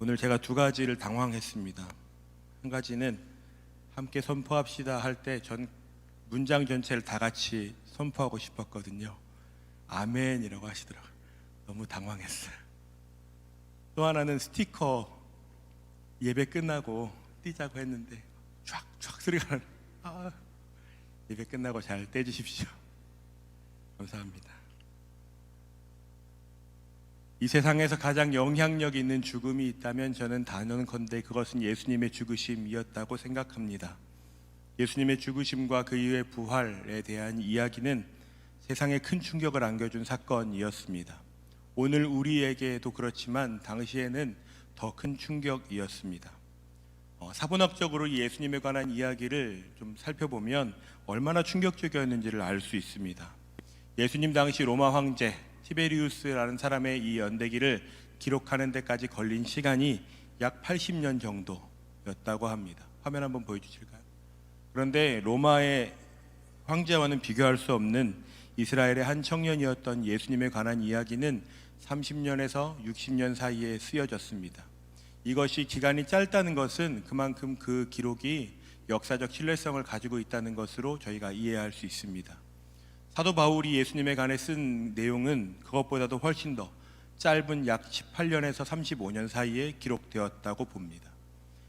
오늘 제가 두 가지를 당황했습니다. 한 가지는 함께 선포합시다 할 때 전 문장 전체를 다 같이 선포하고 싶었거든요. 아멘이라고 하시더라고요. 너무 당황했어요. 또 하나는 스티커 예배 끝나고 띄자고 했는데 쫙쫙 소리가 나요. 예배 끝나고 잘 떼주십시오. 감사합니다. 이 세상에서 가장 영향력 있는 죽음이 있다면 저는 단언컨대 그것은 예수님의 죽으심이었다고 생각합니다. 예수님의 죽으심과 그 이후의 부활에 대한 이야기는 세상에 큰 충격을 안겨준 사건이었습니다. 오늘 우리에게도 그렇지만 당시에는 더 큰 충격이었습니다. 사본학적으로 예수님에 관한 이야기를 좀 살펴보면 얼마나 충격적이었는지를 알 수 있습니다. 예수님 당시 로마 황제 티베리우스라는 사람의 이 연대기를 기록하는 데까지 걸린 시간이 약 80년 정도였다고 합니다. 화면 한번 보여주실까요? 그런데 로마의 황제와는 비교할 수 없는 이스라엘의 한 청년이었던 예수님에 관한 이야기는 30년에서 60년 사이에 쓰여졌습니다. 이것이 기간이 짧다는 것은 그만큼 그 기록이 역사적 신뢰성을 가지고 있다는 것으로 저희가 이해할 수 있습니다. 사도 바울이 예수님에 관해 쓴 내용은 그것보다도 훨씬 더 짧은 약 18년에서 35년 사이에 기록되었다고 봅니다.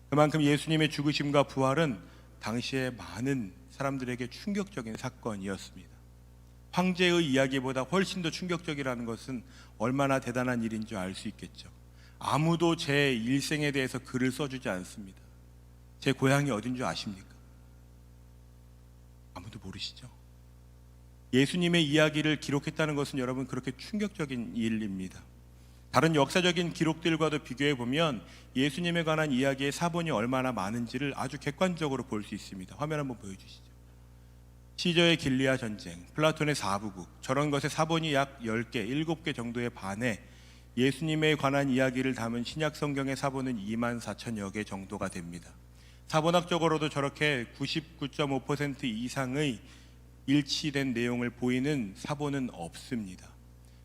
그만큼 예수님의 죽으심과 부활은 당시에 많은 사람들에게 충격적인 사건이었습니다. 황제의 이야기보다 훨씬 더 충격적이라는 것은 얼마나 대단한 일인 줄 알 수 있겠죠. 아무도 제 일생에 대해서 글을 써주지 않습니다. 제 고향이 어딘 줄 아십니까? 아무도 모르시죠? 예수님의 이야기를 기록했다는 것은 여러분 그렇게 충격적인 일입니다. 다른 역사적인 기록들과도 비교해 보면 예수님에 관한 이야기의 사본이 얼마나 많은지를 아주 객관적으로 볼 수 있습니다. 화면 한번 보여주시죠. 시저의 길리아 전쟁, 플라톤의 사부국, 저런 것의 사본이 약 10개, 7개 정도에 반해 예수님에 관한 이야기를 담은 신약 성경의 사본은 24,000여 개 정도가 됩니다. 사본학적으로도 저렇게 99.5% 이상의 일치된 내용을 보이는 사본은 없습니다.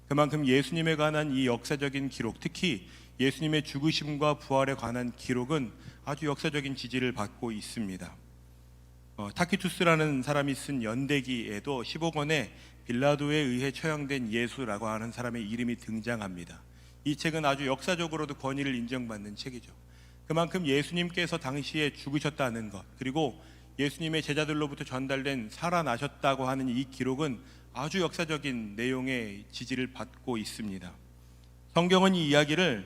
그만큼 예수님에 관한 이 역사적인 기록, 특히 예수님의 죽으심과 부활에 관한 기록은 아주 역사적인 지지를 받고 있습니다. 타키투스라는 사람이 쓴 연대기에도 15권에 빌라도에 의해 처형된 예수라고 하는 사람의 이름이 등장합니다. 이 책은 아주 역사적으로도 권위를 인정받는 책이죠. 그만큼 예수님께서 당시에 죽으셨다는 것, 그리고 예수님의 제자들로부터 전달된 살아나셨다고 하는 이 기록은 아주 역사적인 내용의 지지를 받고 있습니다. 성경은 이 이야기를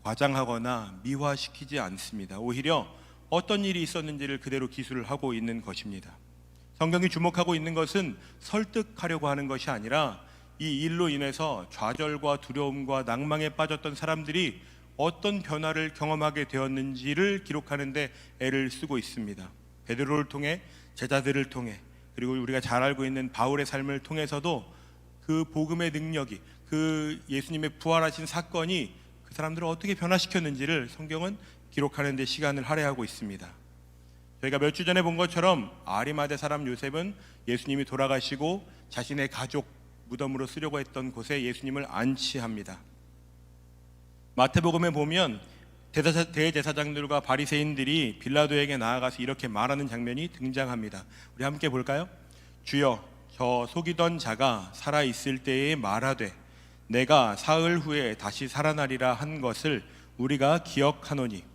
과장하거나 미화시키지 않습니다. 오히려 어떤 일이 있었는지를 그대로 기술을 하고 있는 것입니다. 성경이 주목하고 있는 것은 설득하려고 하는 것이 아니라 이 일로 인해서 좌절과 두려움과 낭망에 빠졌던 사람들이 어떤 변화를 경험하게 되었는지를 기록하는 데 애를 쓰고 있습니다. 베드로를 통해, 제자들을 통해, 그리고 우리가 잘 알고 있는 바울의 삶을 통해서도 그 복음의 능력이, 그 예수님의 부활하신 사건이 그 사람들을 어떻게 변화시켰는지를 성경은 기록하는 데 시간을 할애하고 있습니다. 저희가 몇 주 전에 본 것처럼 아리마대 사람 요셉은 예수님이 돌아가시고 자신의 가족 무덤으로 쓰려고 했던 곳에 예수님을 안치합니다. 마태복음에 보면 대제사장들과 바리새인들이 빌라도에게 나아가서 이렇게 말하는 장면이 등장합니다. 우리 함께 볼까요? 주여, 저 속이던 자가 살아있을 때에 말하되 내가 사흘 후에 다시 살아나리라 한 것을 우리가 기억하노니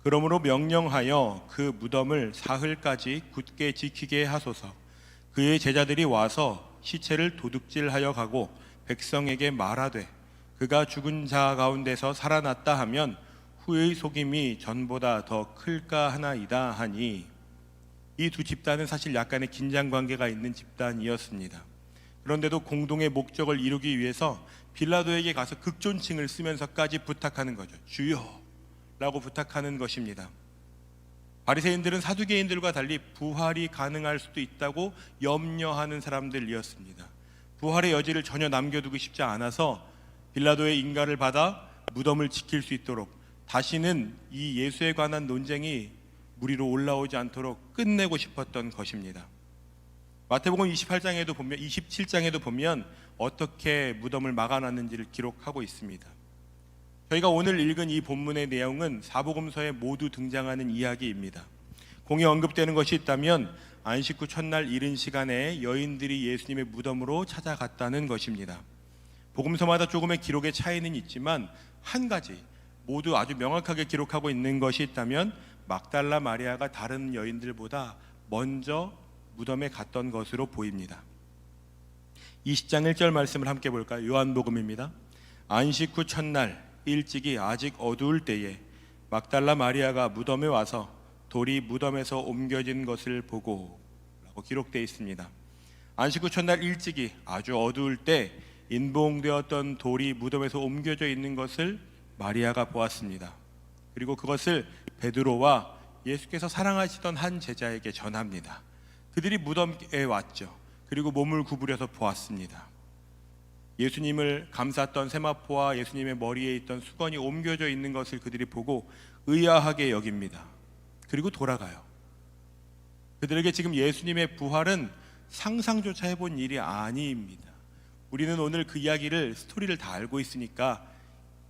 그러므로 명령하여 그 무덤을 사흘까지 굳게 지키게 하소서. 그의 제자들이 와서 시체를 도둑질하여 가고 백성에게 말하되 그가 죽은 자 가운데서 살아났다 하면 후의 속임이 전보다 더 클까 하나이다 하니, 이 두 집단은 사실 약간의 긴장관계가 있는 집단이었습니다. 그런데도 공동의 목적을 이루기 위해서 빌라도에게 가서 극존칭을 쓰면서까지 부탁하는 거죠. 주여 라고 부탁하는 것입니다. 바리새인들은 사두개인들과 달리 부활이 가능할 수도 있다고 염려하는 사람들이었습니다. 부활의 여지를 전혀 남겨두고 싶지 않아서 빌라도의 인가를 받아 무덤을 지킬 수 있도록 다시는 이 예수에 관한 논쟁이 무리로 올라오지 않도록 끝내고 싶었던 것입니다. 마태복음 27장에도 보면 어떻게 무덤을 막아놨는지를 기록하고 있습니다. 저희가 오늘 읽은 이 본문의 내용은 사복음서에 모두 등장하는 이야기입니다. 공에 언급되는 것이 있다면 안식 후 첫날 이른 시간에 여인들이 예수님의 무덤으로 찾아갔다는 것입니다. 복음서마다 조금의 기록의 차이는 있지만 한 가지 모두 아주 명확하게 기록하고 있는 것이 있다면 막달라 마리아가 다른 여인들보다 먼저 무덤에 갔던 것으로 보입니다. 20장 1절 말씀을 함께 볼까요? 요한복음입니다. 안식 후 첫날 일찍이 아직 어두울 때에 막달라 마리아가 무덤에 와서 돌이 무덤에서 옮겨진 것을 보고 라고 기록되어 있습니다. 안식 후 첫날 일찍이 아주 어두울 때 인봉되었던 돌이 무덤에서 옮겨져 있는 것을 마리아가 보았습니다. 그리고 그것을 베드로와 예수께서 사랑하시던 한 제자에게 전합니다. 그들이 무덤에 왔죠. 그리고 몸을 구부려서 보았습니다. 예수님을 감쌌던 세마포와 예수님의 머리에 있던 수건이 옮겨져 있는 것을 그들이 보고 의아하게 여깁니다. 그리고 돌아가요. 그들에게 지금 예수님의 부활은 상상조차 해본 일이 아닙니다. 우리는 오늘 그 이야기를, 스토리를 다 알고 있으니까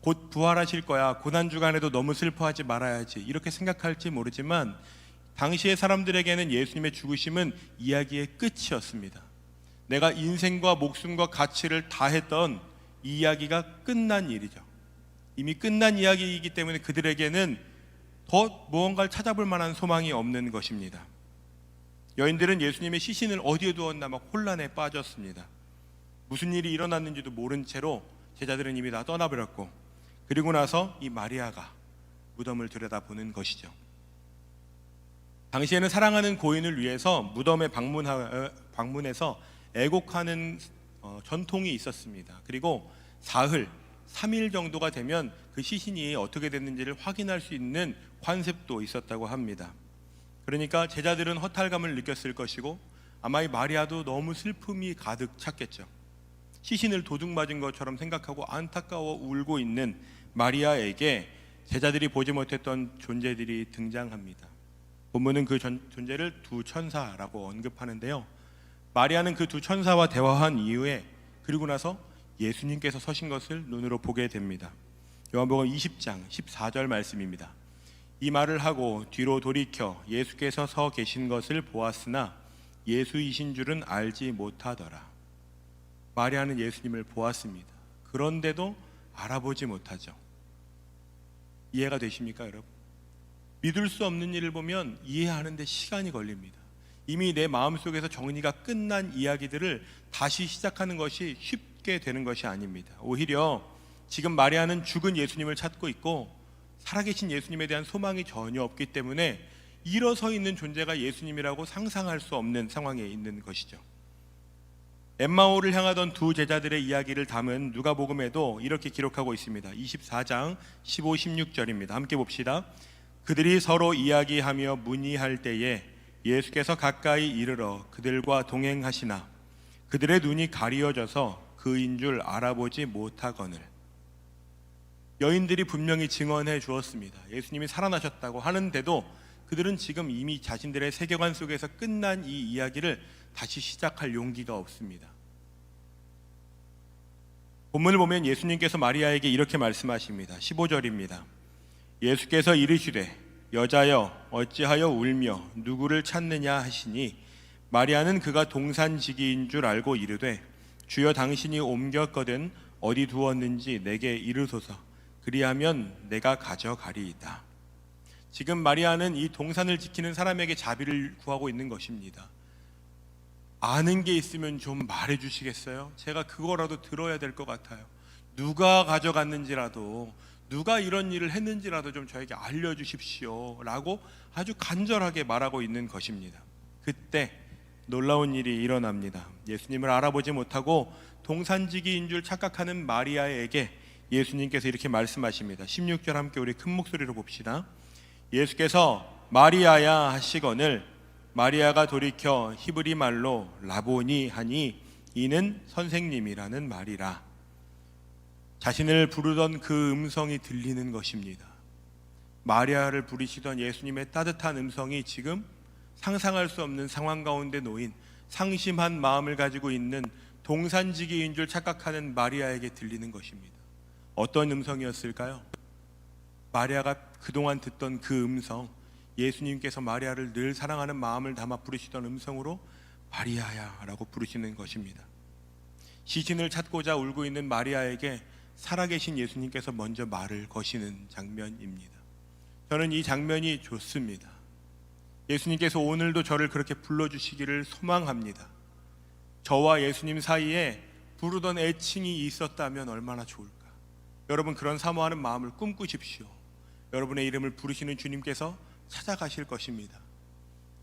곧 부활하실 거야, 고난주간에도 너무 슬퍼하지 말아야지 이렇게 생각할지 모르지만 당시의 사람들에게는 예수님의 죽으심은 이야기의 끝이었습니다. 내가 인생과 목숨과 가치를 다했던 이 이야기가 끝난 일이죠. 이미 끝난 이야기이기 때문에 그들에게는 더 무언가를 찾아볼 만한 소망이 없는 것입니다. 여인들은 예수님의 시신을 어디에 두었나 막 혼란에 빠졌습니다. 무슨 일이 일어났는지도 모른 채로 제자들은 이미 다 떠나버렸고, 그리고 나서 이 마리아가 무덤을 들여다보는 것이죠. 당시에는 사랑하는 고인을 위해서 무덤에 방문해서 애곡하는 전통이 있었습니다. 그리고 사흘, 3일 정도가 되면 그 시신이 어떻게 됐는지를 확인할 수 있는 관습도 있었다고 합니다. 그러니까 제자들은 허탈감을 느꼈을 것이고 아마 이 마리아도 너무 슬픔이 가득 찼겠죠. 시신을 도둑 맞은 것처럼 생각하고 안타까워 울고 있는 마리아에게 제자들이 보지 못했던 존재들이 등장합니다. 본문은 그 존재를 두 천사라고 언급하는데요. 마리아는 그 두 천사와 대화한 이후에 그리고 나서 예수님께서 서신 것을 눈으로 보게 됩니다. 요한복음 20장 14절 말씀입니다. 이 말을 하고 뒤로 돌이켜 예수께서 서 계신 것을 보았으나 예수이신 줄은 알지 못하더라. 마리아는 예수님을 보았습니다. 그런데도 알아보지 못하죠. 이해가 되십니까, 여러분? 믿을 수 없는 일을 보면 이해하는데 시간이 걸립니다. 이미 내 마음속에서 정리가 끝난 이야기들을 다시 시작하는 것이 쉽게 되는 것이 아닙니다. 오히려 지금 마리아는 죽은 예수님을 찾고 있고 살아계신 예수님에 대한 소망이 전혀 없기 때문에 일어서 있는 존재가 예수님이라고 상상할 수 없는 상황에 있는 것이죠. 엠마오를 향하던 두 제자들의 이야기를 담은 누가복음에도 이렇게 기록하고 있습니다. 24장 15, 16절입니다. 함께 봅시다. 그들이 서로 이야기하며 문의할 때에 예수께서 가까이 이르러 그들과 동행하시나 그들의 눈이 가리어져서 그인 줄 알아보지 못하거늘. 여인들이 분명히 증언해 주었습니다. 예수님이 살아나셨다고 하는데도 그들은 지금 이미 자신들의 세계관 속에서 끝난 이 이야기를 다시 시작할 용기가 없습니다. 본문을 보면 예수님께서 마리아에게 이렇게 말씀하십니다. 15절입니다. 예수께서 이르시되 여자여 어찌하여 울며 누구를 찾느냐 하시니 마리아는 그가 동산지기인 줄 알고 이르되 주여 당신이 옮겼거든 어디 두었는지 내게 이르소서 그리하면 내가 가져가리이다. 지금 마리아는 이 동산을 지키는 사람에게 자비를 구하고 있는 것입니다. 아는 게 있으면 좀 말해 주시겠어요? 제가 그거라도 들어야 될 것 같아요. 누가 가져갔는지라도, 누가 이런 일을 했는지라도 좀 저에게 알려주십시오 라고 아주 간절하게 말하고 있는 것입니다. 그때 놀라운 일이 일어납니다. 예수님을 알아보지 못하고 동산지기인 줄 착각하는 마리아에게 예수님께서 이렇게 말씀하십니다. 16절 함께 우리 큰 목소리로 봅시다. 예수께서 마리아야 하시거늘 마리아가 돌이켜 히브리 말로 라보니 하니 이는 선생님이라는 말이라. 자신을 부르던 그 음성이 들리는 것입니다. 마리아를 부르시던 예수님의 따뜻한 음성이 지금 상상할 수 없는 상황 가운데 놓인 상심한 마음을 가지고 있는 동산지기인 줄 착각하는 마리아에게 들리는 것입니다. 어떤 음성이었을까요? 마리아가 그동안 듣던 그 음성, 예수님께서 마리아를 늘 사랑하는 마음을 담아 부르시던 음성으로 마리아야 라고 부르시는 것입니다. 시신을 찾고자 울고 있는 마리아에게 살아계신 예수님께서 먼저 말을 거시는 장면입니다. 저는 이 장면이 좋습니다. 예수님께서 오늘도 저를 그렇게 불러주시기를 소망합니다. 저와 예수님 사이에 부르던 애칭이 있었다면 얼마나 좋을까. 여러분, 그런 사모하는 마음을 꿈꾸십시오. 여러분의 이름을 부르시는 주님께서 찾아가실 것입니다.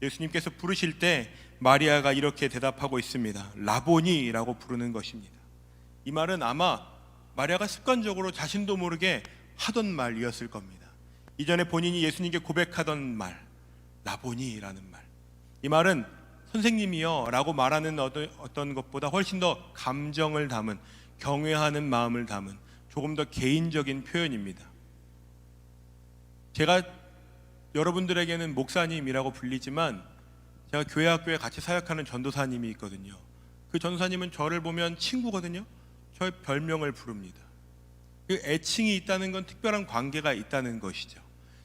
예수님께서 부르실 때 마리아가 이렇게 대답하고 있습니다. 라보니라고 부르는 것입니다. 이 말은 아마 마리아가 습관적으로 자신도 모르게 하던 말이었을 겁니다. 이전에 본인이 예수님께 고백하던 말, 라보니라는 말. 이 말은 선생님이여 라고 말하는 어떤 것보다 훨씬 더 감정을 담은, 경외하는 마음을 담은 조금 더 개인적인 표현입니다. 제가 여러분들에게는 목사님이라고 불리지만 제가 교회 학교에 같이 사역하는 전도사님이 있거든요. 그 전도사님은 저를 보면 친구거든요. 저의 별명을 부릅니다. 그 애칭이 있다는 건 특별한 관계가 있다는 것이죠.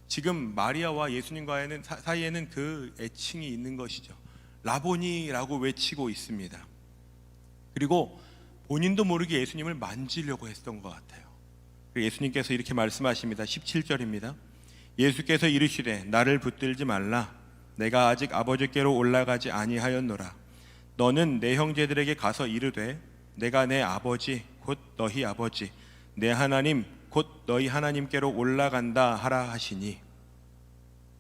지금 마리아와 예수님과의 사이에는 그 애칭이 있는 것이죠. 라보니라고 외치고 있습니다. 그리고 본인도 모르게 예수님을 만지려고 했던 것 같아요. 예수님께서 이렇게 말씀하십니다. 17절입니다. 예수께서 이르시되 나를 붙들지 말라. 내가 아직 아버지께로 올라가지 아니하였노라. 너는 내 형제들에게 가서 이르되 내가 내 아버지 곧 너희 아버지 내 하나님 곧 너희 하나님께로 올라간다 하라 하시니,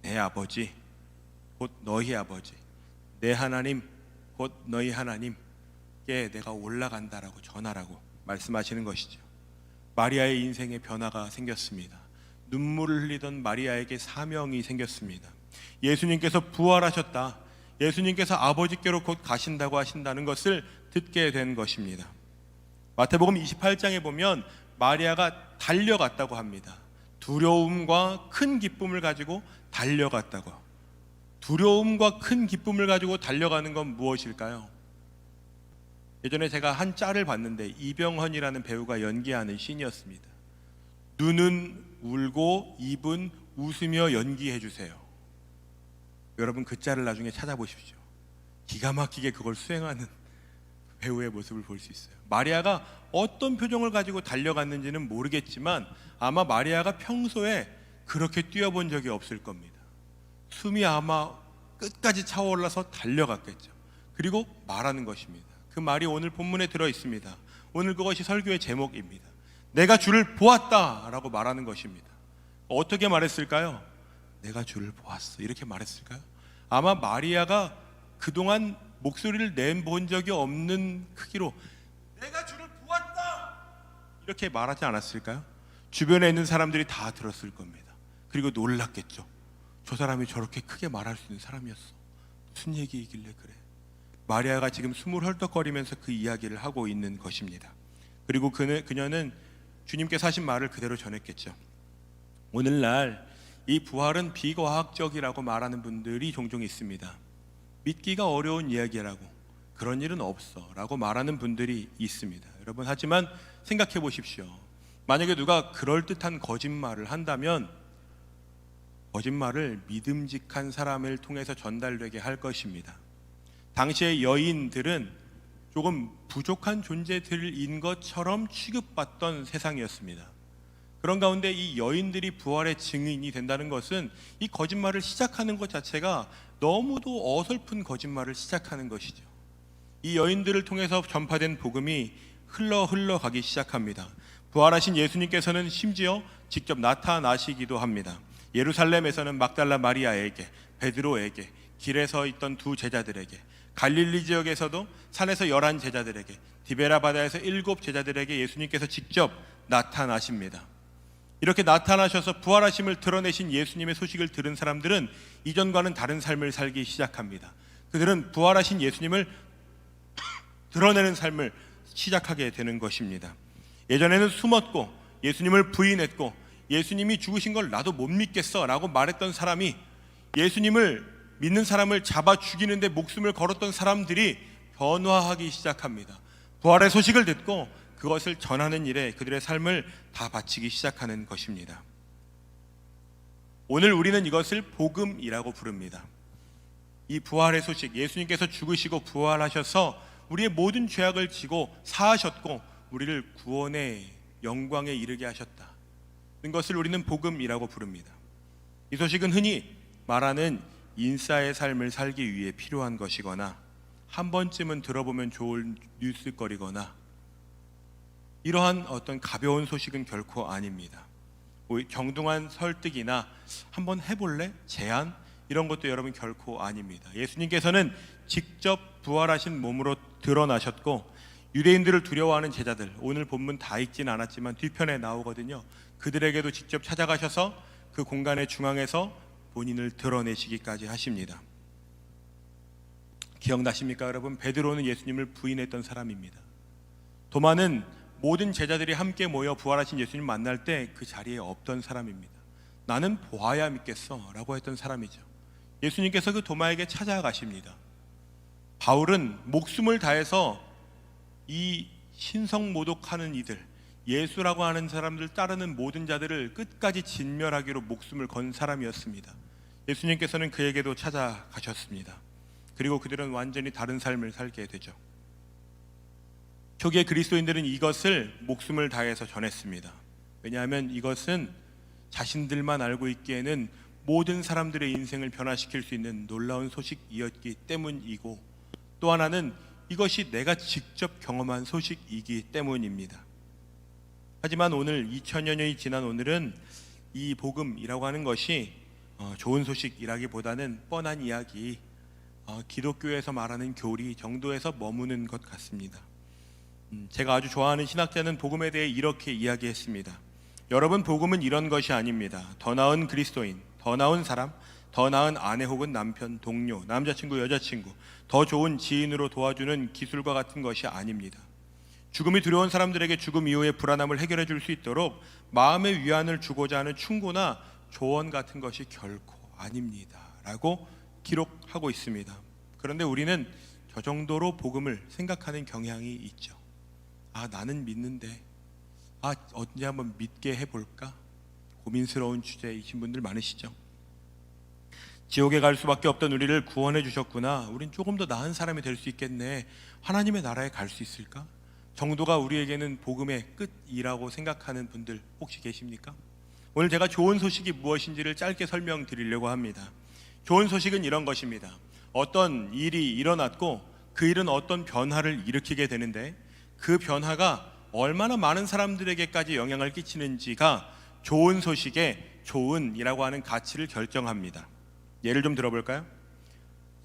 내 아버지 곧 너희 아버지 내 하나님 곧 너희 하나님께 내가 올라간다라고 전하라고 말씀하시는 것이죠. 마리아의 인생에 변화가 생겼습니다. 눈물을 흘리던 마리아에게 사명이 생겼습니다. 예수님께서 부활하셨다, 예수님께서 아버지께로 곧 가신다고 하신다는 것을 듣게 된 것입니다. 마태복음 28장에 보면 마리아가 달려갔다고 합니다. 두려움과 큰 기쁨을 가지고 달려갔다고. 두려움과 큰 기쁨을 가지고 달려가는 건 무엇일까요? 예전에 제가 한 짤을 봤는데 이병헌이라는 배우가 연기하는 씬이었습니다. 눈은 울고 입은 웃으며 연기해 주세요. 여러분, 그 짤을 나중에 찾아보십시오. 기가 막히게 그걸 수행하는 배우의 모습을 볼 수 있어요. 마리아가 어떤 표정을 가지고 달려갔는지는 모르겠지만 아마 마리아가 평소에 그렇게 뛰어본 적이 없을 겁니다. 숨이 아마 끝까지 차올라서 달려갔겠죠. 그리고 말하는 것입니다. 그 말이 오늘 본문에 들어 있습니다. 오늘 그것이 설교의 제목입니다. 내가 주를 보았다 라고 말하는 것입니다. 어떻게 말했을까요? 내가 주를 보았어, 이렇게 말했을까요? 아마 마리아가 그동안 목소리를 내본 적이 없는 크기로 내가 주를 보았다 이렇게 말하지 않았을까요? 주변에 있는 사람들이 다 들었을 겁니다. 그리고 놀랐겠죠. 저 사람이 저렇게 크게 말할 수 있는 사람이었어. 무슨 얘기이길래 그래. 마리아가 지금 숨을 헐떡거리면서 그 이야기를 하고 있는 것입니다. 그리고 그녀는 주님께서 하신 말을 그대로 전했겠죠. 오늘날 이 부활은 비과학적이라고 말하는 분들이 종종 있습니다. 믿기가 어려운 이야기라고, 그런 일은 없어 라고 말하는 분들이 있습니다. 여러분, 하지만 생각해 보십시오. 만약에 누가 그럴듯한 거짓말을 한다면 거짓말을 믿음직한 사람을 통해서 전달되게 할 것입니다. 당시의 여인들은 조금 부족한 존재들인 것처럼 취급받던 세상이었습니다. 그런 가운데 이 여인들이 부활의 증인이 된다는 것은 이 거짓말을 시작하는 것 자체가 너무도 어설픈 거짓말을 시작하는 것이죠. 이 여인들을 통해서 전파된 복음이 흘러가기 시작합니다. 부활하신 예수님께서는 심지어 직접 나타나시기도 합니다. 예루살렘에서는 막달라 마리아에게, 베드로에게, 길에 서 있던 두 제자들에게, 갈릴리 지역에서도 산에서 11 제자들에게, 디베라 바다에서 7 제자들에게 예수님께서 직접 나타나십니다. 이렇게 나타나셔서 부활하심을 드러내신 예수님의 소식을 들은 사람들은 이전과는 다른 삶을 살기 시작합니다. 그들은 부활하신 예수님을 드러내는 삶을 시작하게 되는 것입니다. 예전에는 숨었고 예수님을 부인했고 예수님이 죽으신 걸 나도 못 믿겠어 라고 말했던 사람이, 예수님을 믿는 사람을 잡아 죽이는데 목숨을 걸었던 사람들이 변화하기 시작합니다. 부활의 소식을 듣고 그것을 전하는 일에 그들의 삶을 다 바치기 시작하는 것입니다. 오늘 우리는 이것을 복음이라고 부릅니다. 이 부활의 소식, 예수님께서 죽으시고 부활하셔서 우리의 모든 죄악을 지고 사하셨고 우리를 구원의 영광에 이르게 하셨다. 이것을 우리는 복음이라고 부릅니다. 이 소식은 흔히 말하는 인싸의 삶을 살기 위해 필요한 것이거나 한 번쯤은 들어보면 좋은 뉴스거리거나 이러한 어떤 가벼운 소식은 결코 아닙니다. 정중한 설득이나 한번 해볼래? 제안? 이런 것도 여러분 결코 아닙니다. 예수님께서는 직접 부활하신 몸으로 드러나셨고 유대인들을 두려워하는 제자들, 오늘 본문 다 읽진 않았지만 뒤편에 나오거든요. 그들에게도 직접 찾아가셔서 그 공간의 중앙에서 본인을 드러내시기까지 하십니다. 기억나십니까 여러분? 베드로는 예수님을 부인했던 사람입니다. 도마는 모든 제자들이 함께 모여 부활하신 예수님 만날 때 그 자리에 없던 사람입니다. 나는 보아야 믿겠어 라고 했던 사람이죠. 예수님께서 그 도마에게 찾아가십니다. 바울은 목숨을 다해서 이 신성모독하는 이들, 예수라고 하는 사람들 따르는 모든 자들을 끝까지 진멸하기로 목숨을 건 사람이었습니다. 예수님께서는 그에게도 찾아가셨습니다. 그리고 그들은 완전히 다른 삶을 살게 되죠. 초기에 그리스도인들은 이것을 목숨을 다해서 전했습니다. 왜냐하면 이것은 자신들만 알고 있기에는 모든 사람들의 인생을 변화시킬 수 있는 놀라운 소식이었기 때문이고, 또 하나는 이것이 내가 직접 경험한 소식이기 때문입니다. 하지만 오늘 2000여 년이 지난 오늘은 이 복음이라고 하는 것이 좋은 소식이라기보다는 뻔한 이야기, 기독교에서 말하는 교리 정도에서 머무는 것 같습니다. 제가 아주 좋아하는 신학자는 복음에 대해 이렇게 이야기했습니다. 여러분, 복음은 이런 것이 아닙니다. 더 나은 그리스도인, 더 나은 사람, 더 나은 아내 혹은 남편, 동료, 남자친구, 여자친구, 더 좋은 지인으로 도와주는 기술과 같은 것이 아닙니다. 죽음이 두려운 사람들에게 죽음 이후의 불안함을 해결해 줄 수 있도록 마음의 위안을 주고자 하는 충고나 조언 같은 것이 결코 아닙니다 라고 기록하고 있습니다. 그런데 우리는 저 정도로 복음을 생각하는 경향이 있죠. 나는 믿는데 언제 한번 믿게 해볼까? 고민스러운 주제이신 분들 많으시죠. 지옥에 갈 수밖에 없던 우리를 구원해 주셨구나, 우린 조금 더 나은 사람이 될 수 있겠네, 하나님의 나라에 갈 수 있을까? 정도가 우리에게는 복음의 끝이라고 생각하는 분들 혹시 계십니까? 오늘 제가 좋은 소식이 무엇인지를 짧게 설명드리려고 합니다. 좋은 소식은 이런 것입니다. 어떤 일이 일어났고 그 일은 어떤 변화를 일으키게 되는데 그 변화가 얼마나 많은 사람들에게까지 영향을 끼치는지가 좋은 소식의 좋은이라고 하는 가치를 결정합니다. 예를 좀 들어볼까요?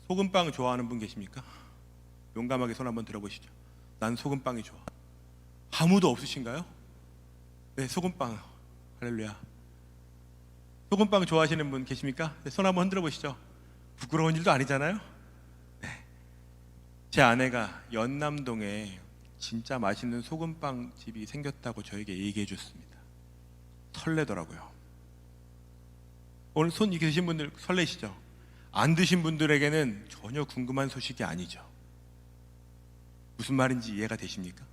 소금빵 좋아하는 분 계십니까? 용감하게 손 한번 들어보시죠. 난 소금빵이 좋아. 아무도 없으신가요? 네, 소금빵. 할렐루야. 소금빵 좋아하시는 분 계십니까? 네, 손 한번 흔들어 보시죠. 부끄러운 일도 아니잖아요. 네. 제 아내가 연남동에 진짜 맛있는 소금빵 집이 생겼다고 저에게 얘기해 줬습니다. 설레더라고요. 오늘 손 이렇게 드신 분들 설레시죠? 안 드신 분들에게는 전혀 궁금한 소식이 아니죠. 무슨 말인지 이해가 되십니까?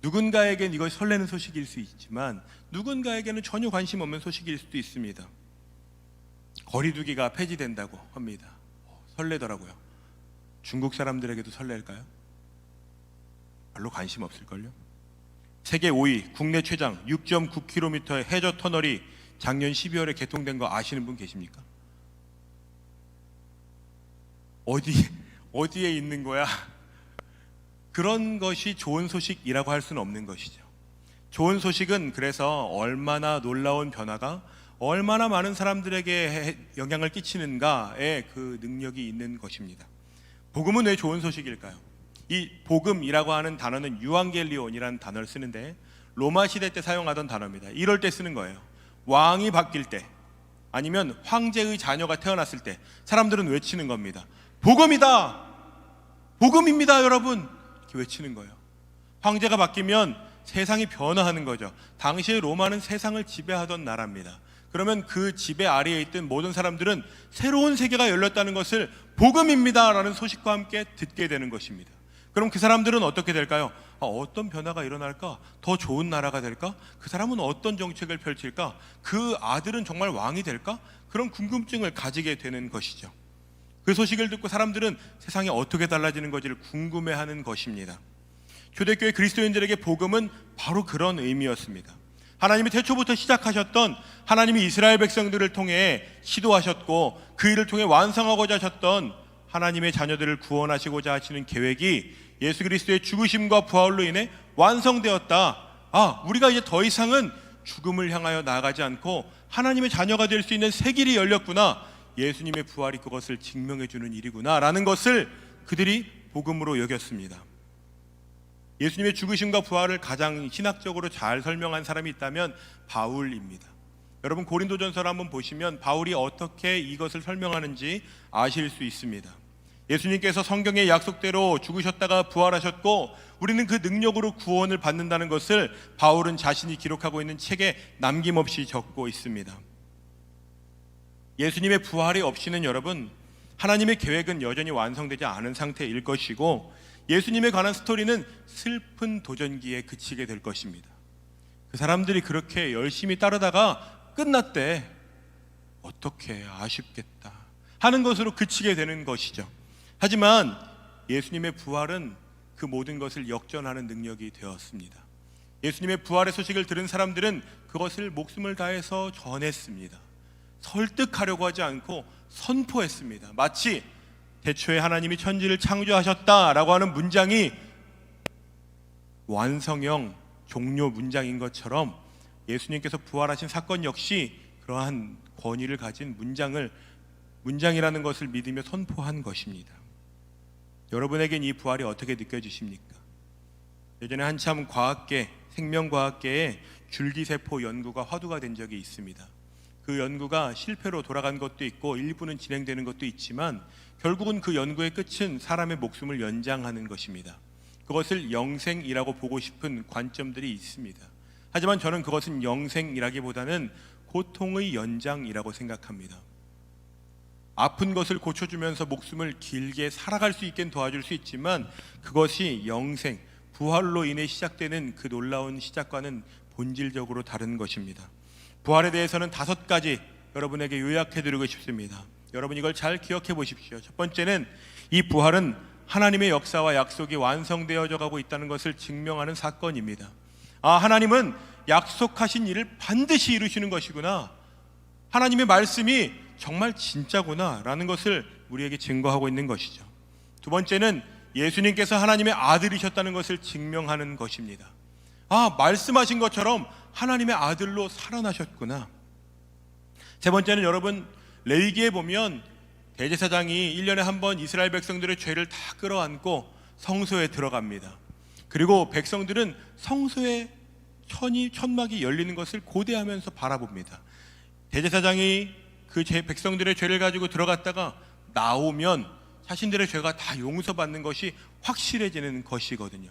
누군가에겐 이것이 설레는 소식일 수 있지만 누군가에게는 전혀 관심 없는 소식일 수도 있습니다. 거리두기가 폐지된다고 합니다. 설레더라고요. 중국 사람들에게도 설렐까요? 별로 관심 없을걸요? 세계 5위, 국내 최장 6.9km의 해저 터널이 작년 12월에 개통된 거 아시는 분 계십니까? 어디에 있는 거야? 그런 것이 좋은 소식이라고 할 수는 없는 것이죠. 좋은 소식은 그래서 얼마나 놀라운 변화가 얼마나 많은 사람들에게 영향을 끼치는가에 그 능력이 있는 것입니다. 복음은 왜 좋은 소식일까요? 이 복음이라고 하는 단어는 유앙겔리온이라는 단어를 쓰는데 로마 시대 때 사용하던 단어입니다. 이럴 때 쓰는 거예요. 왕이 바뀔 때 아니면 황제의 자녀가 태어났을 때 사람들은 외치는 겁니다. 복음이다! 복음입니다 여러분! 이렇게 외치는 거예요. 황제가 바뀌면 세상이 변화하는 거죠. 당시에 로마는 세상을 지배하던 나라입니다. 그러면 그 지배 아래에 있던 모든 사람들은 새로운 세계가 열렸다는 것을 복음입니다 라는 소식과 함께 듣게 되는 것입니다. 그럼 그 사람들은 어떻게 될까요? 어떤 변화가 일어날까? 더 좋은 나라가 될까? 그 사람은 어떤 정책을 펼칠까? 그 아들은 정말 왕이 될까? 그런 궁금증을 가지게 되는 것이죠. 그 소식을 듣고 사람들은 세상이 어떻게 달라지는 건지를 궁금해하는 것입니다. 초대교회 그리스도인들에게 복음은 바로 그런 의미였습니다. 하나님이 태초부터 시작하셨던, 하나님이 이스라엘 백성들을 통해 시도하셨고 그 일을 통해 완성하고자 하셨던 하나님의 자녀들을 구원하시고자 하시는 계획이 예수 그리스도의 죽으심과 부활로 인해 완성되었다. 우리가 이제 더 이상은 죽음을 향하여 나아가지 않고 하나님의 자녀가 될 수 있는 새 길이 열렸구나. 예수님의 부활이 그것을 증명해 주는 일이구나 라는 것을 그들이 복음으로 여겼습니다. 예수님의 죽으심과 부활을 가장 신학적으로 잘 설명한 사람이 있다면 바울입니다. 여러분, 고린도전서를 한번 보시면 바울이 어떻게 이것을 설명하는지 아실 수 있습니다. 예수님께서 성경의 약속대로 죽으셨다가 부활하셨고 우리는 그 능력으로 구원을 받는다는 것을 바울은 자신이 기록하고 있는 책에 남김없이 적고 있습니다. 예수님의 부활이 없이는 여러분, 하나님의 계획은 여전히 완성되지 않은 상태일 것이고 예수님에 관한 스토리는 슬픈 도전기에 그치게 될 것입니다. 그 사람들이 그렇게 열심히 따르다가 끝났대. 어떻게 아쉽겠다 하는 것으로 그치게 되는 것이죠. 하지만 예수님의 부활은 그 모든 것을 역전하는 능력이 되었습니다. 예수님의 부활의 소식을 들은 사람들은 그것을 목숨을 다해서 전했습니다. 설득하려고 하지 않고 선포했습니다. 마치 태초에 하나님이 천지를 창조하셨다라고 하는 문장이 완성형 종료 문장인 것처럼 예수님께서 부활하신 사건 역시 그러한 권위를 가진 문장이라는 것을 믿으며 선포한 것입니다. 여러분에겐 이 부활이 어떻게 느껴지십니까? 예전에 한참 생명과학계에 줄기세포 연구가 화두가 된 적이 있습니다. 그 연구가 실패로 돌아간 것도 있고 일부는 진행되는 것도 있지만 결국은 그 연구의 끝은 사람의 목숨을 연장하는 것입니다. 그것을 영생이라고 보고 싶은 관점들이 있습니다. 하지만 저는 그것은 영생이라기보다는 고통의 연장이라고 생각합니다. 아픈 것을 고쳐주면서 목숨을 길게 살아갈 수 있게 도와줄 수 있지만 그것이 영생, 부활로 인해 시작되는 그 놀라운 시작과는 본질적으로 다른 것입니다. 부활에 대해서는 5가지 여러분에게 요약해드리고 싶습니다. 여러분 이걸 잘 기억해 보십시오. 첫 번째는 이 부활은 하나님의 역사와 약속이 완성되어져 가고 있다는 것을 증명하는 사건입니다. 하나님은 약속하신 일을 반드시 이루시는 것이구나, 하나님의 말씀이 정말 진짜구나 라는 것을 우리에게 증거하고 있는 것이죠. 두 번째는 예수님께서 하나님의 아들이셨다는 것을 증명하는 것입니다. 말씀하신 것처럼 하나님의 아들로 살아나셨구나. 세 번째는 여러분, 레위기에 보면 대제사장이 1년에 한 번 이스라엘 백성들의 죄를 다 끌어안고 성소에 들어갑니다. 그리고 백성들은 성소의 천막이 열리는 것을 고대하면서 바라봅니다. 대제사장이 그 백성들의 죄를 가지고 들어갔다가 나오면 자신들의 죄가 다 용서받는 것이 확실해지는 것이거든요.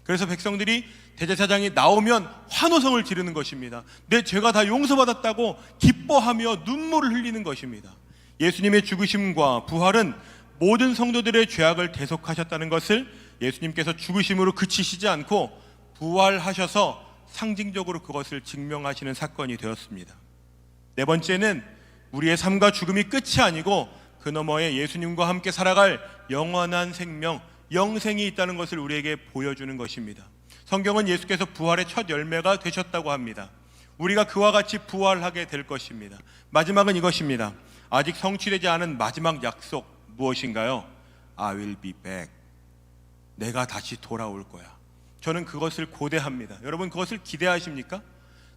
그래서 백성들이 대제사장이 나오면 환호성을 지르는 것입니다. 내 죄가 다 용서받았다고 기뻐하며 눈물을 흘리는 것입니다. 예수님의 죽으심과 부활은 모든 성도들의 죄악을 대속하셨다는 것을 예수님께서 죽으심으로 그치시지 않고 부활하셔서 상징적으로 그것을 증명하시는 사건이 되었습니다. 네 번째는 우리의 삶과 죽음이 끝이 아니고 그 너머에 예수님과 함께 살아갈 영원한 생명, 영생이 있다는 것을 우리에게 보여주는 것입니다. 성경은 예수께서 부활의 첫 열매가 되셨다고 합니다. 우리가 그와 같이 부활하게 될 것입니다. 마지막은 이것입니다. 아직 성취되지 않은 마지막 약속 무엇인가요? I will be back. 내가 다시 돌아올 거야. 저는 그것을 고대합니다. 여러분 그것을 기대하십니까?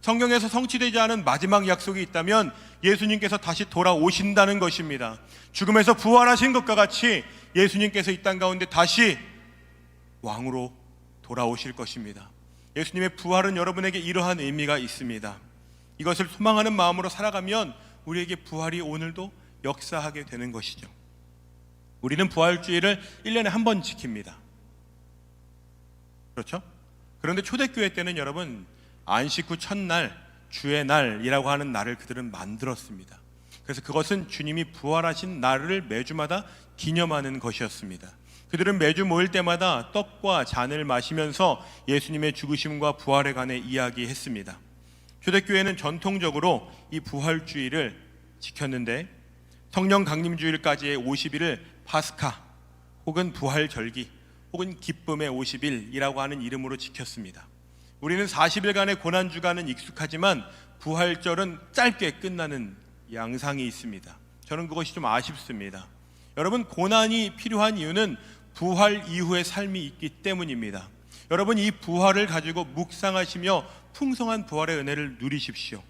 성경에서 성취되지 않은 마지막 약속이 있다면 예수님께서 다시 돌아오신다는 것입니다. 죽음에서 부활하신 것과 같이 예수님께서 이 땅 가운데 다시 왕으로 돌아오실 것입니다. 예수님의 부활은 여러분에게 이러한 의미가 있습니다. 이것을 소망하는 마음으로 살아가면 우리에게 부활이 오늘도 역사하게 되는 것이죠. 우리는 부활주일을 1년에 한 번 지킵니다. 그렇죠? 그런데 초대교회 때는 여러분 안식 후 첫날, 주의 날이라고 하는 날을 그들은 만들었습니다. 그래서 그것은 주님이 부활하신 날을 매주마다 기념하는 것이었습니다. 그들은 매주 모일 때마다 떡과 잔을 마시면서 예수님의 죽으심과 부활에 관해 이야기했습니다. 초대교회는 전통적으로 이 부활주의를 지켰는데 성령 강림주일까지의 50일을 파스카 혹은 부활절기 혹은 기쁨의 50일이라고 하는 이름으로 지켰습니다. 우리는 40일간의 고난주간은 익숙하지만 부활절은 짧게 끝나는 양상이 있습니다. 저는 그것이 좀 아쉽습니다. 여러분, 고난이 필요한 이유는 부활 이후의 삶이 있기 때문입니다. 여러분, 이 부활을 가지고 묵상하시며 풍성한 부활의 은혜를 누리십시오.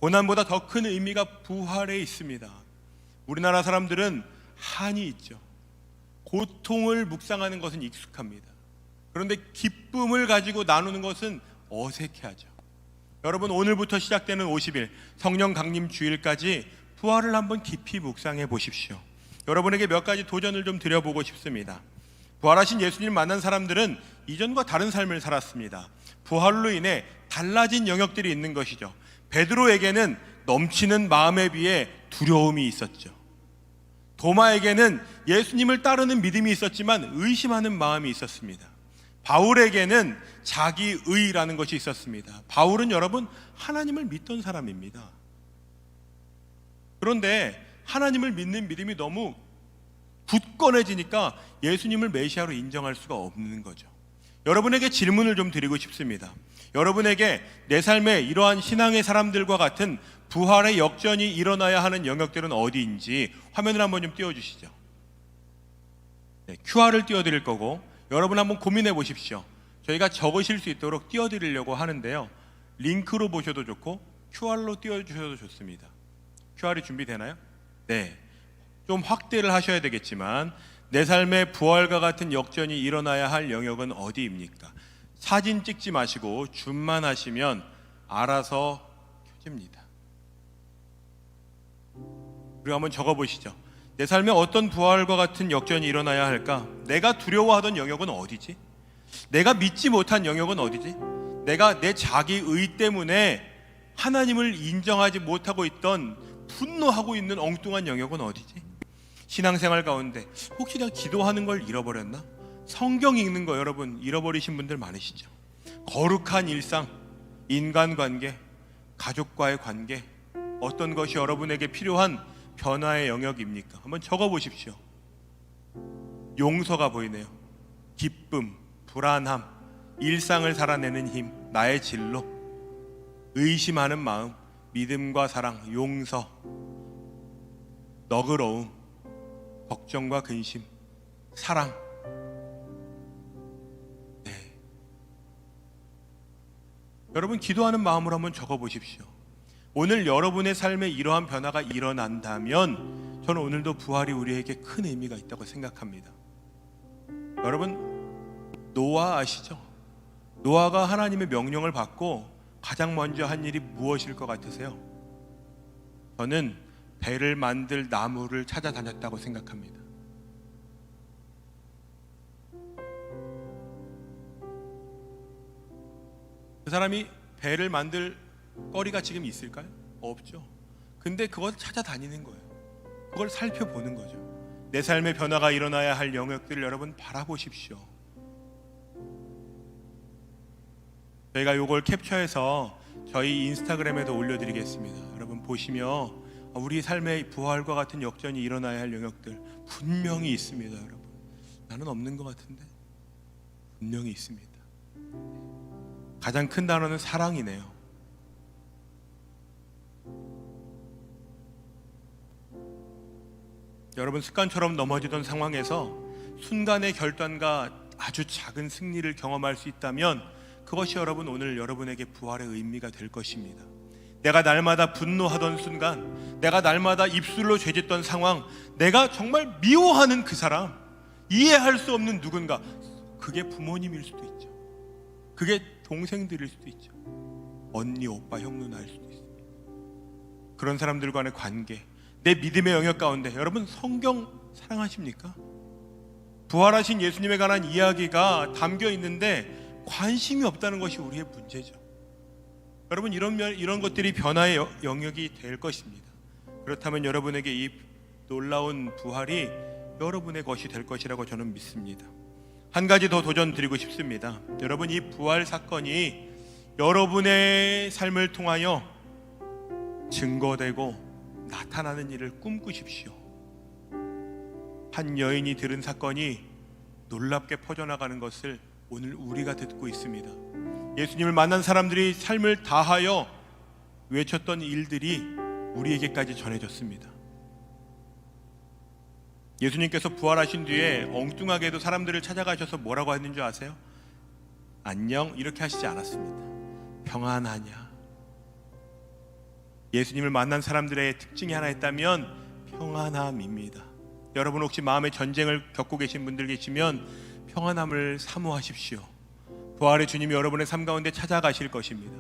고난보다 더 큰 의미가 부활에 있습니다. 우리나라 사람들은 한이 있죠. 고통을 묵상하는 것은 익숙합니다. 그런데 기쁨을 가지고 나누는 것은 어색해하죠. 여러분, 오늘부터 시작되는 50일 성령 강림 주일까지 부활을 한번 깊이 묵상해 보십시오. 여러분에게 몇 가지 도전을 좀 드려보고 싶습니다. 부활하신 예수님을 만난 사람들은 이전과 다른 삶을 살았습니다. 부활로 인해 달라진 영역들이 있는 것이죠. 베드로에게는 넘치는 마음에 비해 두려움이 있었죠. 도마에게는 예수님을 따르는 믿음이 있었지만 의심하는 마음이 있었습니다. 바울에게는 자기의라는 것이 있었습니다. 바울은 여러분 하나님을 믿던 사람입니다. 그런데 하나님을 믿는 믿음이 너무 굳건해지니까 예수님을 메시아로 인정할 수가 없는 거죠. 여러분에게 질문을 좀 드리고 싶습니다. 여러분에게 내 삶에 이러한 신앙의 사람들과 같은 부활의 역전이 일어나야 하는 영역들은 어디인지 화면을 한번 좀 띄워주시죠. 네, QR을 띄워드릴 거고 여러분 한번 고민해 보십시오. 저희가 적으실 수 있도록 띄워드리려고 하는데요, 링크로 보셔도 좋고 QR로 띄워주셔도 좋습니다. QR이 준비되나요? 네, 좀 확대를 하셔야 되겠지만 내 삶의 부활과 같은 역전이 일어나야 할 영역은 어디입니까? 사진 찍지 마시고 줌만 하시면 알아서 켜집니다. 그리고 한번 적어보시죠. 내 삶에 어떤 부활과 같은 역전이 일어나야 할까? 내가 두려워하던 영역은 어디지? 내가 믿지 못한 영역은 어디지? 내가 내 자기의 때문에 하나님을 인정하지 못하고 있던, 분노하고 있는 엉뚱한 영역은 어디지? 신앙생활 가운데 혹시 내가 기도하는 걸 잃어버렸나? 성경 읽는 거 여러분 잃어버리신 분들 많으시죠? 거룩한 일상, 인간관계, 가족과의 관계, 어떤 것이 여러분에게 필요한 변화의 영역입니까? 한번 적어보십시오. 용서가 보이네요. 기쁨, 불안함, 일상을 살아내는 힘, 나의 진로, 의심하는 마음, 믿음과 사랑, 용서, 너그러움, 걱정과 근심, 사랑. 네. 여러분 기도하는 마음으로 한번 적어보십시오. 오늘 여러분의 삶에 이러한 변화가 일어난다면 저는 오늘도 부활이 우리에게 큰 의미가 있다고 생각합니다. 여러분 노아 아시죠? 노아가 하나님의 명령을 받고 가장 먼저 한 일이 무엇일 것 같으세요? 저는 배를 만들 나무를 찾아다녔다고 생각합니다. 그 사람이 배를 만들 거리가 지금 있을까요? 없죠. 근데 그걸 찾아다니는 거예요. 그걸 살펴보는 거죠. 내 삶의 변화가 일어나야 할 영역들을 여러분 바라보십시오. 저희가 이걸 캡처해서 저희 인스타그램에도 올려드리겠습니다. 여러분 보시며 우리 삶의 부활과 같은 역전이 일어나야 할 영역들 분명히 있습니다. 여러분 나는 없는 것 같은데 분명히 있습니다. 가장 큰 단어는 사랑이네요. 여러분 습관처럼 넘어지던 상황에서 순간의 결단과 아주 작은 승리를 경험할 수 있다면 그것이 여러분 오늘 여러분에게 부활의 의미가 될 것입니다. 내가 날마다 분노하던 순간, 내가 날마다 입술로 죄짓던 상황, 내가 정말 미워하는 그 사람, 이해할 수 없는 누군가, 그게 부모님일 수도 있죠. 그게 동생들일 수도 있죠. 언니, 오빠, 형, 누나일 수도 있습니다. 그런 사람들과의 관계, 내 믿음의 영역 가운데 여러분 성경 사랑하십니까? 부활하신 예수님에 관한 이야기가 담겨 있는데 관심이 없다는 것이 우리의 문제죠. 여러분 이런 것들이 변화의 영역이 될 것입니다. 그렇다면 여러분에게 이 놀라운 부활이 여러분의 것이 될 것이라고 저는 믿습니다. 한 가지 더 도전 드리고 싶습니다. 여러분, 이 부활 사건이 여러분의 삶을 통하여 증거되고 나타나는 일을 꿈꾸십시오. 한 여인이 들은 사건이 놀랍게 퍼져나가는 것을 오늘 우리가 듣고 있습니다. 예수님을 만난 사람들이 삶을 다하여 외쳤던 일들이 우리에게까지 전해졌습니다. 예수님께서 부활하신 뒤에 엉뚱하게도 사람들을 찾아가셔서 뭐라고 했는 줄 아세요? 안녕 이렇게 하시지 않았습니다. 평안하냐. 예수님을 만난 사람들의 특징이 하나 있다면 평안함입니다. 여러분, 혹시 마음의 전쟁을 겪고 계신 분들 계시면 평안함을 사모하십시오. 부활의 주님이 여러분의 삶 가운데 찾아가실 것입니다.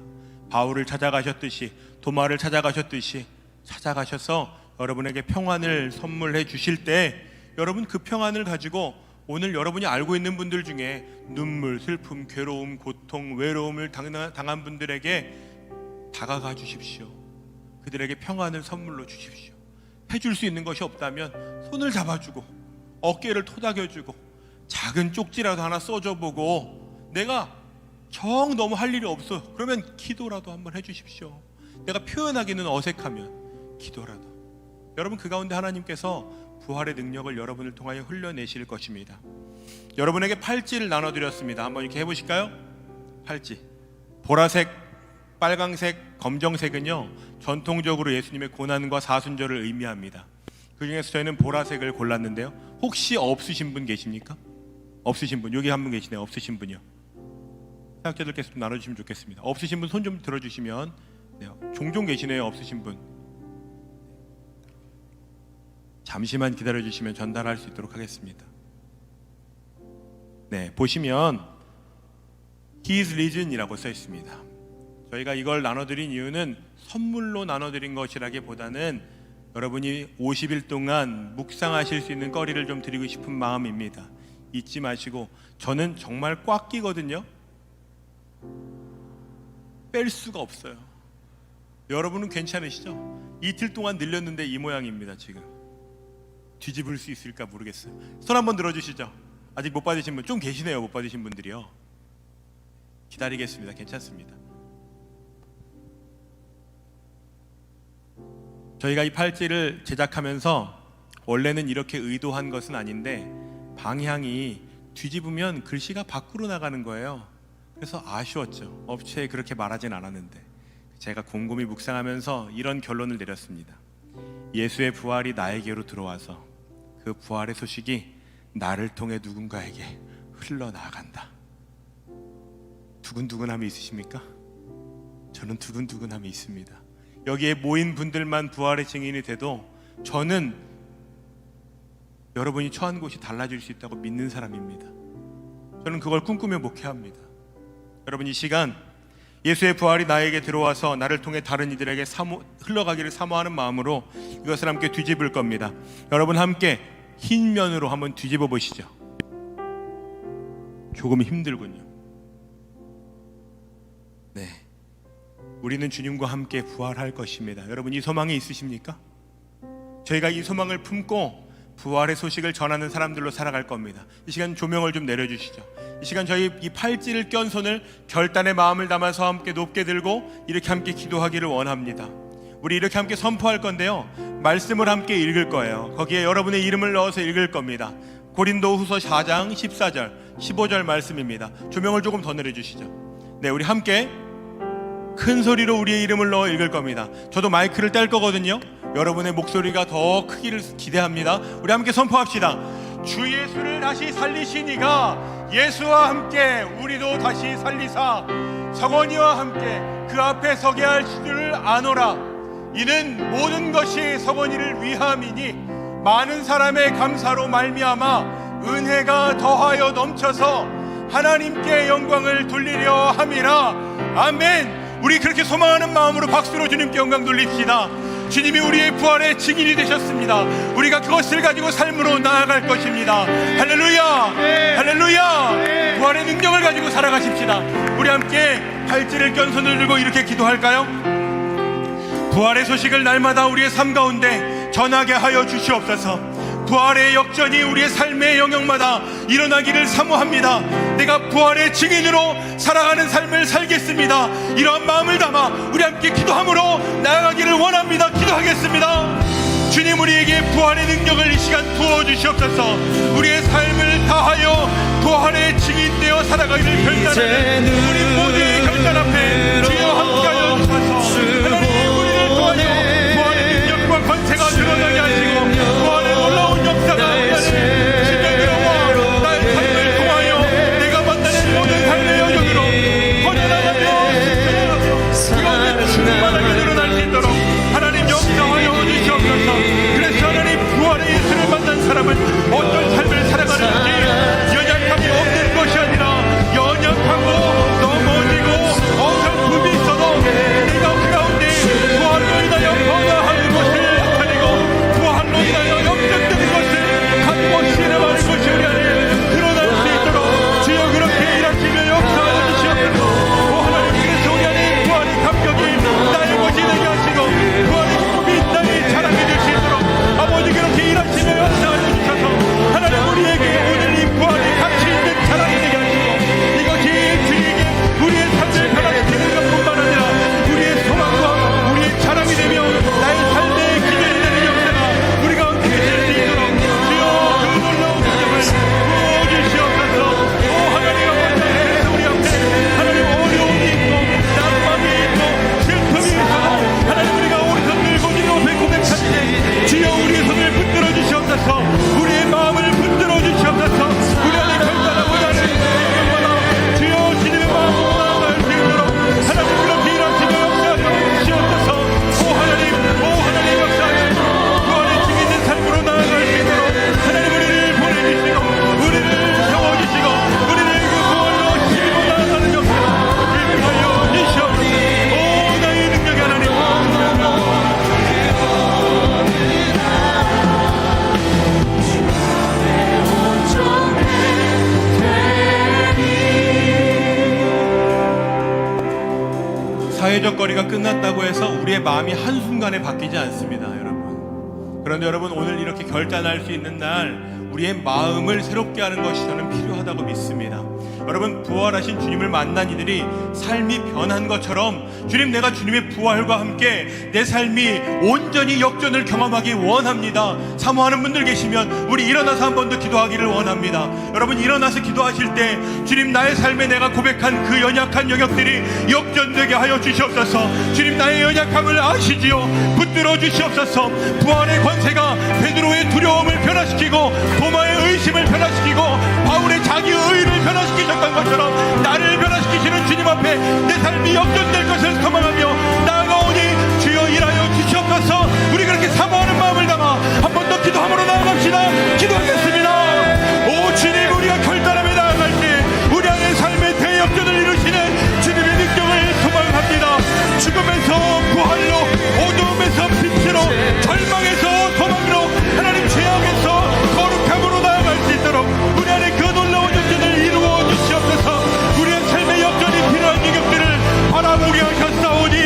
바울을 찾아가셨듯이, 도마를 찾아가셨듯이 찾아가셔서 여러분에게 평안을 선물해 주실 때, 여러분 그 평안을 가지고 오늘 여러분이 알고 있는 분들 중에 눈물, 슬픔, 괴로움, 고통, 외로움을 당한 분들에게 다가가 주십시오. 그들에게 평안을 선물로 주십시오. 해줄 수 있는 것이 없다면 손을 잡아주고 어깨를 토닥여주고 작은 쪽지라도 하나 써줘보고, 내가 정 너무 할 일이 없어 그러면 기도라도 한번 해주십시오. 내가 표현하기는 어색하면 기도라도. 여러분, 그 가운데 하나님께서 부활의 능력을 여러분을 통하여 흘려내실 것입니다. 여러분에게 팔찌를 나눠드렸습니다. 한번 이렇게 해보실까요? 팔찌, 보라색, 빨강색, 검정색은요 전통적으로 예수님의 고난과 사순절을 의미합니다. 그 중에서 저희는 보라색을 골랐는데요, 혹시 없으신 분 계십니까? 없으신 분, 여기 한 분 계시네요. 없으신 분이요. 사역자들께서 좀 나눠주시면 좋겠습니다. 없으신 분 손 좀 들어주시면. 네, 종종 계시네요. 없으신 분. 잠시만 기다려주시면 전달할 수 있도록 하겠습니다. 네, 보시면 He is risen이라고 써 있습니다. 저희가 이걸 나눠드린 이유는 선물로 나눠드린 것이라기보다는 여러분이 50일 동안 묵상하실 수 있는 거리를 좀 드리고 싶은 마음입니다. 잊지 마시고, 저는 정말 꽉 끼거든요. 뺄 수가 없어요. 여러분은 괜찮으시죠? 이틀 동안 늘렸는데 이 모양입니다. 지금 뒤집을 수 있을까 모르겠어요. 손 한번 들어주시죠. 아직 못 받으신 분 좀 계시네요. 못 받으신 분들이요. 기다리겠습니다. 괜찮습니다. 저희가 이 팔찌를 제작하면서 원래는 이렇게 의도한 것은 아닌데 방향이 뒤집으면 글씨가 밖으로 나가는 거예요. 그래서 아쉬웠죠. 업체에 그렇게 말하진 않았는데 제가 곰곰이 묵상하면서 이런 결론을 내렸습니다. 예수의 부활이 나에게로 들어와서 그 부활의 소식이 나를 통해 누군가에게 흘러나간다. 두근두근함이 있으십니까? 저는 두근두근함이 있습니다. 여기에 모인 분들만 부활의 증인이 돼도 저는 여러분이 처한 곳이 달라질 수 있다고 믿는 사람입니다. 저는 그걸 꿈꾸며 목회합니다. 여러분, 이 시간 예수의 부활이 나에게 들어와서 나를 통해 다른 이들에게 흘러가기를 사모하는 마음으로 이것을 함께 뒤집을 겁니다. 여러분, 함께 흰 면으로 한번 뒤집어 보시죠. 조금 힘들군요. 네, 우리는 주님과 함께 부활할 것입니다. 여러분, 이 소망이 있으십니까? 저희가 이 소망을 품고 부활의 소식을 전하는 사람들로 살아갈 겁니다. 이 시간 조명을 좀 내려주시죠. 이 시간 저희 이 팔찌를 껴n 손을 결단의 마음을 담아서 함께 높게 들고 이렇게 함께 기도하기를 원합니다. 우리 이렇게 함께 선포할 건데요, 말씀을 함께 읽을 거예요. 거기에 여러분의 이름을 넣어서 읽을 겁니다. 고린도후서 4장 14절 15절 말씀입니다. 조명을 조금 더 내려주시죠. 네, 우리 함께 큰 소리로 우리의 이름을 넣어 읽을 겁니다. 저도 마이크를 뗄 거거든요. 여러분의 목소리가 더 크기를 기대합니다. 우리 함께 선포합시다. 주 예수를 다시 살리신 이가 예수와 함께 우리도 다시 살리사 서건이와 함께 그 앞에 서게 할 줄을 아노라. 이는 모든 것이 서건이를 위함이니 많은 사람의 감사로 말미암아 은혜가 더하여 넘쳐서 하나님께 영광을 돌리려 함이라. 아멘. 우리 그렇게 소망하는 마음으로 박수로 주님께 영광 돌립시다. 주님이 우리의 부활의 증인이 되셨습니다. 우리가 그것을 가지고 삶으로 나아갈 것입니다. 할렐루야, 네. 할렐루야, 네. 부활의 능력을 가지고 살아가십시다. 우리 함께 팔찌를 껴n 손을 들고 이렇게 기도할까요? 부활의 소식을 날마다 우리의 삶 가운데 전하게 하여 주시옵소서. 부활의 역전이 우리의 삶의 영역마다 일어나기를 사모합니다. 내가 부활의 증인으로 살아가는 삶을 살겠습니다. 이러한 마음을 담아 우리 함께 기도함으로 나아가기를 원합니다. 기도하겠습니다. 주님, 우리에게 부활의 능력을 이 시간 부어주시옵소서. 우리의 삶을 다하여 부활의 증인되어 살아가기를 결단하는 우리 모두의 결단 앞에 주여 함께하여 주셔서 하나님, 우리를 도와여 부활의 능력과 권세가 드러나게 하시고 부활의 놀라운 역사가 우리 안에 진행되어와 나의 삶을 통하여 내가 만나는 모든 삶의 영역으로 번져나가며 이것은 충만하게 드러날 수 있도록 하나님 역사하여 주시옵소서. 그래서 하나님, 부활의 예수를 만난 사람은 어떤 삶을 살아가는지 연약함이 없는 것이 아니라 연약하고 넘어지고 어설픔이 있어도 내가 그 가운데 부활로 인하여 변화하는 것을 나타내고 부활로 인하여 역전되는 것을 갖고 실험하는 것이 우리 안에 드러날 수 있도록 주여 그렇게 일하시며 역사하여 주시옵소서. 오 하나님, 그래서 우리 안에 부활의 감격이 나의 것이 되게 하시고 부활의 기쁨이 나의 자랑이 될 수 있도록 아버지 그렇게 일하시며 역사하여 주셔서 하나님, 우리에게 오늘 이 부활의 가치 있는 자랑이 되게 하시고 이것이 주님에게 우리의 삶을 변화시키는 것뿐만 아니라 우리의 소망과 우리의 자랑이 되며 나의 삶의 기준이 되는 역사가 우리 가운데 있을 수 있도록 주여 그 놀라운 능력을 부어주시옵소서. 오 하나님 아버지, 그래서 우리 앞에 하나님 어려움이 있고 난방이 있고 슬픔이 있어도 하나님, 우리가 오른손 들고 주님 앞에 고백하시니 주여 우리의 손을 붙들어 주시옵소서. 우리의 마음을 붙들어 주시옵소서. 우리 안에 결단하고자 하는 생명마다 주여 주님의 마음으로 나아갈 수 있도록 하나님 그렇게 일하시며 역사하여 주시옵소서. 오 하나님 역사하여 부활의 증인된 삶으로 나아갈 수 있도록 하나님 우리를 보내주시고 우리를 세워주시고 우리를 그 부활로 힘입어 나아가는 역사 일하여 주시옵소서. 오 나의 능력의 하나님, 사회적 거리가 끝났다고 해서 우리의 마음이 한순간에 바뀌지 않습니다, 여러분. 그런데 여러분, 오늘 이렇게 결단할 수 있는 날 우리의 마음을 새롭게 하는 것이 저는 필요하다고 믿습니다. 여러분, 부활하신 주님을 만난 이들이 삶이 변한 것처럼 주님, 내가 주님의 부활과 함께 내 삶이 온전히 역전을 경험하기 원합니다. 사모하는 분들 계시면 우리 일어나서 한 번 더 기도하기를 원합니다. 여러분, 일어나서 기도하실 때 주님, 나의 삶에 내가 고백한 그 연약한 영역들이 역전되게 하여 주시옵소서. 주님, 나의 연약함을 아시지요. 붙들어 주시옵소서. 부활의 권세가 베드로의 두려움을 변화시키고 도마의 의심을 변화시키고 바울의 자기 의의를 변화시키셨던 것처럼 나를 변화시키시는 주님 앞에 내 삶이 역전될 것을 소망하며 나아가오니 주여 일하여 주시옵소서. 우리 그렇게 사모하는 마음을 담아 한 번 더 기도함으로 나아갑시다. 기도하겠습니다. 오 주님, 우리가 결단하며 나아갈 때 우리 안의 삶의 대역전을 이루시는 주님의 능력을 소망합니다. 죽음에서 부활로, 어두움에서 빛으로, 절망에서 소망으로, 하나님 죄악에서 거룩함으로 나아갈 수 있도록 우리 안에 그 놀라운 역전을 이루어 주시옵소서. 우리의 삶의 역전이 필요한 영역들을 바라보게 하셨사오니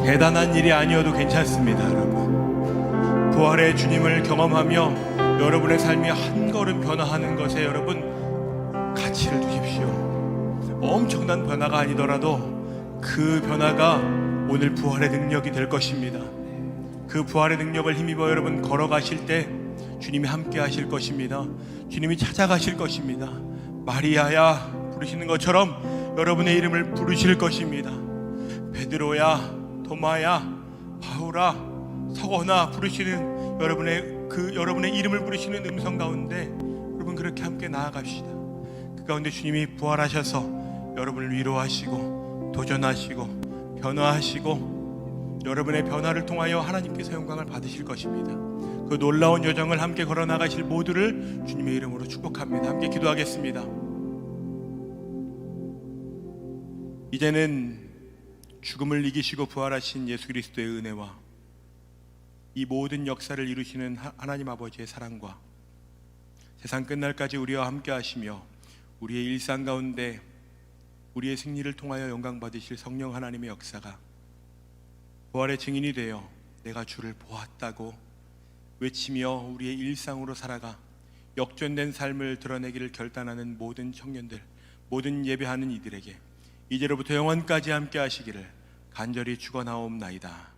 대단한 일이 아니어도 괜찮습니다. 여러분, 부활의 주님을 경험하며 여러분의 삶이 한 걸음 변화하는 것에 여러분 가치를 두십시오. 엄청난 변화가 아니더라도 그 변화가 오늘 부활의 능력이 될 것입니다. 그 부활의 능력을 힘입어 여러분 걸어가실 때 주님이 함께 하실 것입니다. 주님이 찾아가실 것입니다. 마리아야 부르시는 것처럼 여러분의 이름을 부르실 것입니다. 베드로야, 토마야, 바울아, 서거나 부르시는 여러분의 이름을 부르시는 음성 가운데 여러분 그렇게 함께 나아갑시다. 그 가운데 주님이 부활하셔서 여러분을 위로하시고 도전하시고 변화하시고 여러분의 변화를 통하여 하나님께서 영광을 받으실 것입니다. 그 놀라운 여정을 함께 걸어나가실 모두를 주님의 이름으로 축복합니다. 함께 기도하겠습니다. 이제는 죽음을 이기시고 부활하신 예수 그리스도의 은혜와 이 모든 역사를 이루시는 하나님 아버지의 사랑과 세상 끝날까지 우리와 함께 하시며 우리의 일상 가운데 우리의 승리를 통하여 영광 받으실 성령 하나님의 역사가 부활의 증인이 되어 내가 주를 보았다고 외치며 우리의 일상으로 살아가 역전된 삶을 드러내기를 결단하는 모든 청년들, 모든 예배하는 이들에게 이제로부터 영원까지 함께 하시기를 간절히 축원하옵나이다.